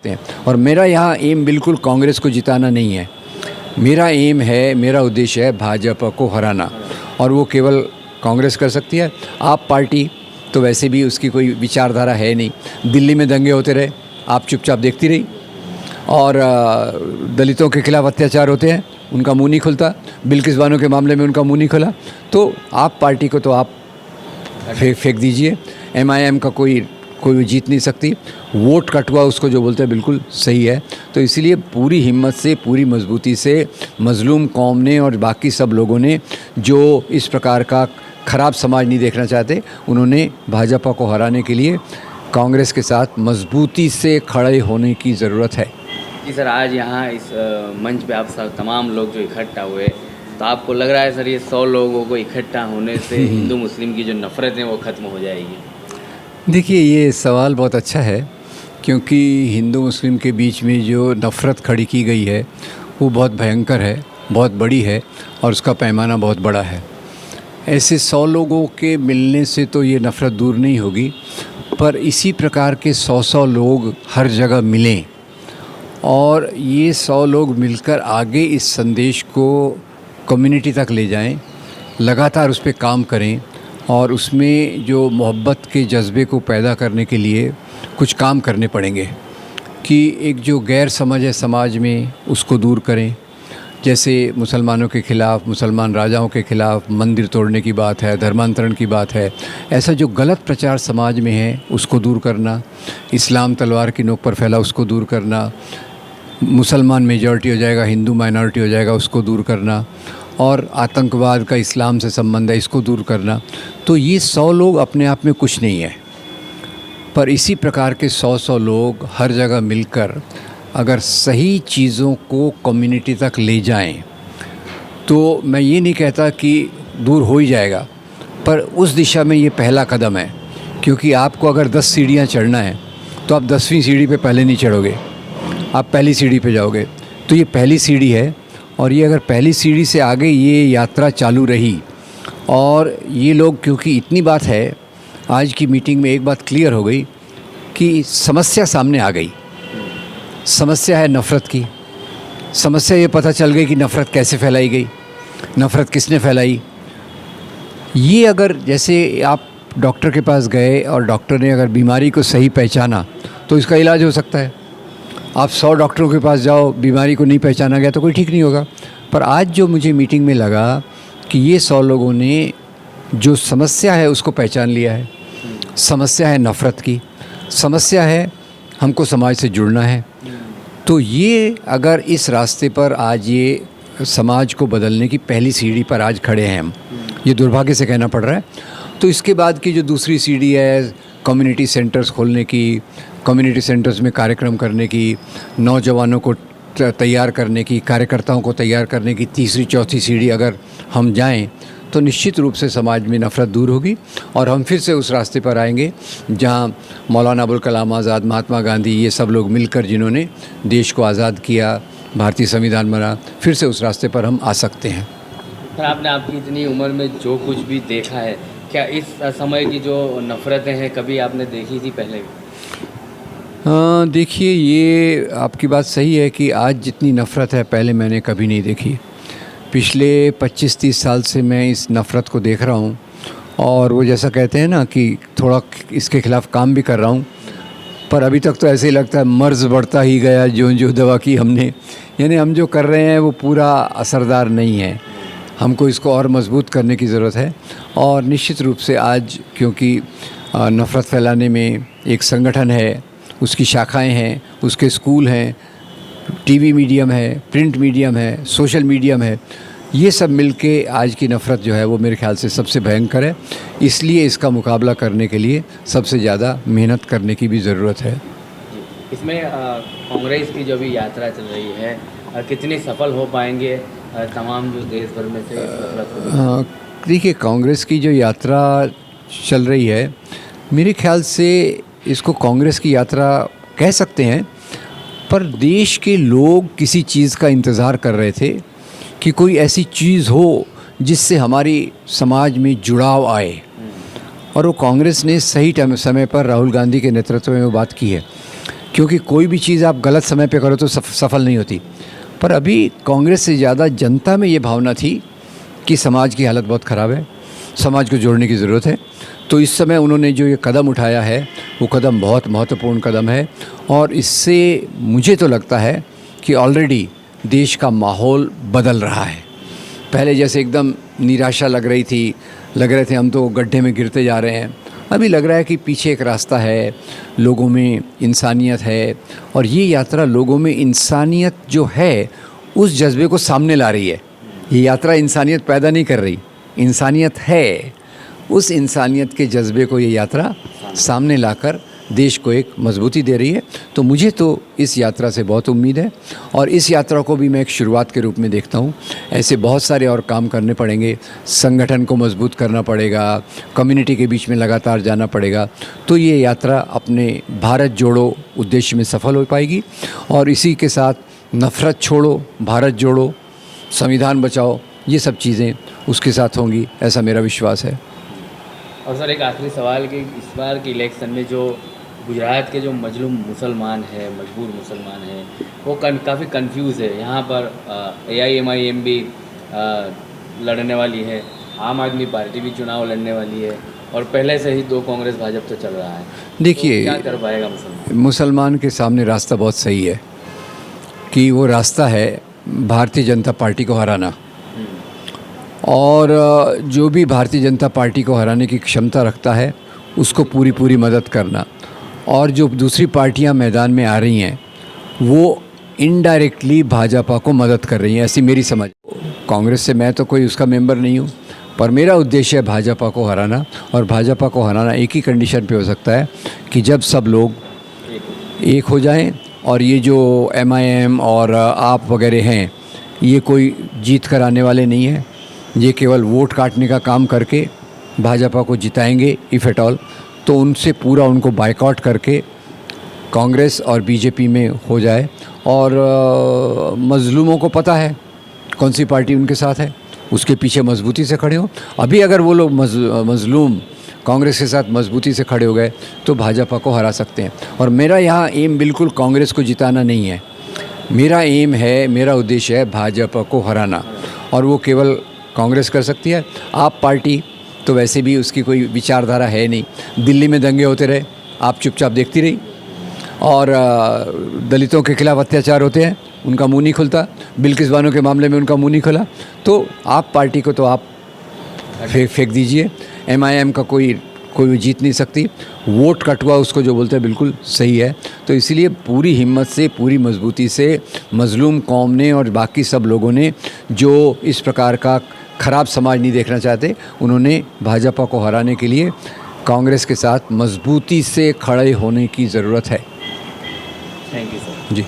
सकते हैं। और मेरा यहाँ एम बिल्कुल कांग्रेस को जिताना नहीं है, मेरा एम है, मेरा उद्देश्य है भाजपा को हराना, और वो केवल कांग्रेस कर सकती है। आप पार्टी तो वैसे भी उसकी कोई विचारधारा है नहीं। दिल्ली में दंगे होते रहे, आप चुपचाप देखती रही, और दलितों के खिलाफ अत्याचार होते हैं, उनका मुंह नहीं खुलता। बिल्किस बानो के मामले में उनका मुंह नहीं खुला। तो आप पार्टी को तो आप फेंक दीजिए। MIM का कोई जीत नहीं सकती। वोट कटुआ उसको जो बोलते हैं बिल्कुल सही है। तो इसलिए पूरी हिम्मत से, पूरी मजबूती से मजलूम कौम ने और बाकी सब लोगों ने जो इस प्रकार का ख़राब समाज नहीं देखना चाहते, उन्होंने भाजपा को हराने के लिए कांग्रेस के साथ मजबूती से खड़े होने की ज़रूरत है। जी सर, आज यहाँ इस मंच पे आप सब तमाम लोग जो इकट्ठा हुए, तो आपको लग रहा है सर ये 100 लोगों को इकट्ठा होने से हिंदू मुस्लिम की जो नफ़रत है वो ख़त्म हो जाएगी? देखिए, ये सवाल बहुत अच्छा है, क्योंकि हिंदू मुस्लिम के बीच में जो नफ़रत खड़ी की गई है वो बहुत भयंकर है, बहुत बड़ी है, और उसका पैमाना बहुत बड़ा है। ऐसे 100 लोगों के मिलने से तो ये नफ़रत दूर नहीं होगी, पर इसी प्रकार के 100 लोग हर जगह मिलें और ये 100 लोग मिलकर आगे इस संदेश को कम्युनिटी तक ले जाएं, लगातार उस पर काम करें, और उसमें जो मोहब्बत के जज्बे को पैदा करने के लिए कुछ काम करने पड़ेंगे कि एक जो गैर समझ है समाज में उसको दूर करें। जैसे मुसलमानों के ख़िलाफ़, मुसलमान राजाओं के ख़िलाफ़ मंदिर तोड़ने की बात है, धर्मांतरण की बात है, ऐसा जो गलत प्रचार समाज में है उसको दूर करना, इस्लाम तलवार की नोक पर फैला उसको दूर करना, मुसलमान मेजॉरिटी हो जाएगा, हिंदू माइनॉरिटी हो जाएगा, उसको दूर करना, और आतंकवाद का इस्लाम से संबंध है, इसको दूर करना। तो ये 100 लोग अपने आप में कुछ नहीं है, पर इसी प्रकार के 100 लोग हर जगह मिलकर अगर सही चीज़ों को कम्युनिटी तक ले जाएं, तो मैं ये नहीं कहता कि दूर हो ही जाएगा, पर उस दिशा में ये पहला कदम है। क्योंकि आपको अगर 10 सीढ़ियाँ चढ़ना है तो आप 10वीं सीढ़ी पे पहले नहीं चढ़ोगे, आप पहली सीढ़ी पे जाओगे। तो ये पहली सीढ़ी है, और ये अगर पहली सीढ़ी से आगे ये यात्रा चालू रही, और ये लोग, क्योंकि इतनी बात है, आज की मीटिंग में एक बात क्लियर हो गई कि समस्या सामने आ गई। समस्या है नफ़रत की। समस्या ये पता चल गई कि नफ़रत कैसे फैलाई गई, नफ़रत किसने फैलाई। ये अगर जैसे आप डॉक्टर के पास गए और डॉक्टर ने अगर बीमारी को सही पहचाना तो इसका इलाज हो सकता है। आप 100 डॉक्टरों के पास जाओ, बीमारी को नहीं पहचाना गया तो कोई ठीक नहीं होगा। पर आज जो मुझे मीटिंग में लगा कि ये 100 लोगों ने जो समस्या है उसको पहचान लिया है। समस्या है नफ़रत की, समस्या है हमको समाज से जुड़ना है। तो ये अगर इस रास्ते पर आज ये समाज को बदलने की पहली सीढ़ी पर आज खड़े हैं हम, ये दुर्भाग्य से कहना पड़ रहा है। तो इसके बाद की जो दूसरी सीढ़ी है कम्युनिटी सेंटर्स खोलने की, कम्युनिटी सेंटर्स में कार्यक्रम करने की, नौजवानों को तैयार करने की, कार्यकर्ताओं को तैयार करने की तीसरी चौथी सीढ़ी अगर हम जाएं तो निश्चित रूप से समाज में नफ़रत दूर होगी, और हम फिर से उस रास्ते पर आएंगे जहां मौलाना अबुल कलाम आज़ाद, महात्मा गांधी, ये सब लोग मिलकर जिन्होंने देश को आज़ाद किया, भारतीय संविधान बना, फिर से उस रास्ते पर हम आ सकते हैं। सर, आपने आपकी इतनी उम्र में जो कुछ भी देखा है, क्या इस समय की जो नफ़रतें हैं कभी आपने देखी थी पहले? देखिए, ये आपकी बात सही है कि आज जितनी नफ़रत है पहले मैंने कभी नहीं देखी। पिछले 25-30 साल से मैं इस नफ़रत को देख रहा हूँ, और वो जैसा कहते हैं ना कि थोड़ा इसके ख़िलाफ़ काम भी कर रहा हूँ, पर अभी तक तो ऐसे ही लगता है मर्ज़ बढ़ता ही गया जो दवा की हमने। यानी हम जो कर रहे हैं वो पूरा असरदार नहीं है, हमको इसको और मजबूत करने की ज़रूरत है। और निश्चित रूप से आज क्योंकि नफ़रत फैलाने में एक संगठन है, उसकी शाखाएं हैं, उसके स्कूल हैं, टीवी मीडियम है, प्रिंट मीडियम है, सोशल मीडियम है, ये सब मिलके आज की नफ़रत जो है वो मेरे ख्याल से सबसे भयंकर है। इसलिए इसका मुकाबला करने के लिए सबसे ज़्यादा मेहनत करने की भी ज़रूरत है। इसमें कांग्रेस की जो भी यात्रा चल रही है, कितनी सफल हो पाएंगे तमाम जो देश भर में से देखिए, कांग्रेस की जो यात्रा चल रही है, मेरे ख्याल से इसको कांग्रेस की यात्रा कह सकते हैं, पर देश के लोग किसी चीज़ का इंतज़ार कर रहे थे कि कोई ऐसी चीज़ हो जिससे हमारी समाज में जुड़ाव आए, और वो कांग्रेस ने सही समय पर राहुल गांधी के नेतृत्व में वो बात की है क्योंकि कोई भी चीज़ आप गलत समय पे करो तो सफल नहीं होती। पर अभी कांग्रेस से ज़्यादा जनता में ये भावना थी कि समाज की हालत बहुत ख़राब है, समाज को जोड़ने की ज़रूरत है। तो इस समय उन्होंने जो ये कदम उठाया है वो कदम बहुत महत्वपूर्ण कदम है, और इससे मुझे तो लगता है कि ऑलरेडी देश का माहौल बदल रहा है। पहले जैसे एकदम निराशा लग रही थी, लग रहे थे हम तो गड्ढे में गिरते जा रहे हैं, अभी लग रहा है कि पीछे एक रास्ता है, लोगों में इंसानियत है, और ये यात्रा लोगों में इंसानियत जो है उस जज्बे को सामने ला रही है। ये यात्रा इंसानियत पैदा नहीं कर रही, इंसानियत है, उस इंसानियत के जज्बे को ये यात्रा सामने लाकर देश को एक मजबूती दे रही है। तो मुझे तो इस यात्रा से बहुत उम्मीद है, और इस यात्रा को भी मैं एक शुरुआत के रूप में देखता हूँ। ऐसे बहुत सारे और काम करने पड़ेंगे, संगठन को मजबूत करना पड़ेगा, कम्युनिटी के बीच में लगातार जाना पड़ेगा, तो ये यात्रा अपने भारत जोड़ो उद्देश्य में सफल हो पाएगी। और इसी के साथ नफ़रत छोड़ो, भारत जोड़ो, संविधान बचाओ, ये सब चीज़ें उसके साथ होंगी, ऐसा मेरा विश्वास है। और सर एक आखिरी सवाल कि इस बार के इलेक्शन में जो गुजरात के जो मजलूम मुसलमान है, मजबूर मुसलमान है, वो काफ़ी कंफ्यूज है। यहाँ पर AIMIM भी लड़ने वाली है, आम आदमी पार्टी भी चुनाव लड़ने वाली है, और पहले से ही 2 कांग्रेस भाजपा तो चल रहा है। देखिए, तो क्या कर पाएगा मुसलमान? मुसलमान के सामने रास्ता बहुत सही है कि वो रास्ता है भारतीय जनता पार्टी को हराना, और जो भी भारतीय जनता पार्टी को हराने की क्षमता रखता है उसको पूरी मदद करना। और जो दूसरी पार्टियां मैदान में आ रही हैं वो इनडायरेक्टली भाजपा को मदद कर रही हैं, ऐसी मेरी समझ। कांग्रेस से मैं तो कोई उसका मेंबर नहीं हूँ, पर मेरा उद्देश्य है भाजपा को हराना, और भाजपा को हराना एक ही कंडीशन पे हो सकता है कि जब सब लोग एक हो जाएं, और ये जो MIM और आप वगैरह हैं ये कोई जीत कर आने वाले नहीं हैं, ये केवल वोट काटने का काम करके भाजपा को जिताएंगे इफ़ एट ऑल। तो उनसे पूरा उनको बायकॉट करके कांग्रेस और बीजेपी में हो जाए, और मज़लूमों को पता है कौन सी पार्टी उनके साथ है, उसके पीछे मजबूती से खड़े हो। अभी अगर वो लोग मज़लूम कांग्रेस के साथ मजबूती से खड़े हो गए तो भाजपा को हरा सकते हैं। और मेरा यहाँ एम बिल्कुल कांग्रेस को जिताना नहीं है, मेरा एम है, मेरा उद्देश्य है भाजपा को हराना, और वो केवल कांग्रेस कर सकती है। आप पार्टी तो वैसे भी उसकी कोई विचारधारा है नहीं, दिल्ली में दंगे होते रहे, आप चुपचाप देखती रही, और दलितों के खिलाफ अत्याचार होते हैं, उनका मुंह नहीं खुलता, बिल्किस बानो के मामले में उनका मुंह नहीं खुला। तो आप पार्टी को तो आप फेंक दीजिए, MIM का कोई जीत नहीं सकती। वोट कटुआ उसको जो बोलते हैं बिल्कुल सही है। तो इसीलिए पूरी हिम्मत से, पूरी मजबूती से मज़लूम कौम ने और बाकी सब लोगों ने जो इस प्रकार का ख़राब समाज नहीं देखना चाहते, उन्होंने भाजपा को हराने के लिए कांग्रेस के साथ मजबूती से खड़े होने की ज़रूरत है। Thank you sir. जी।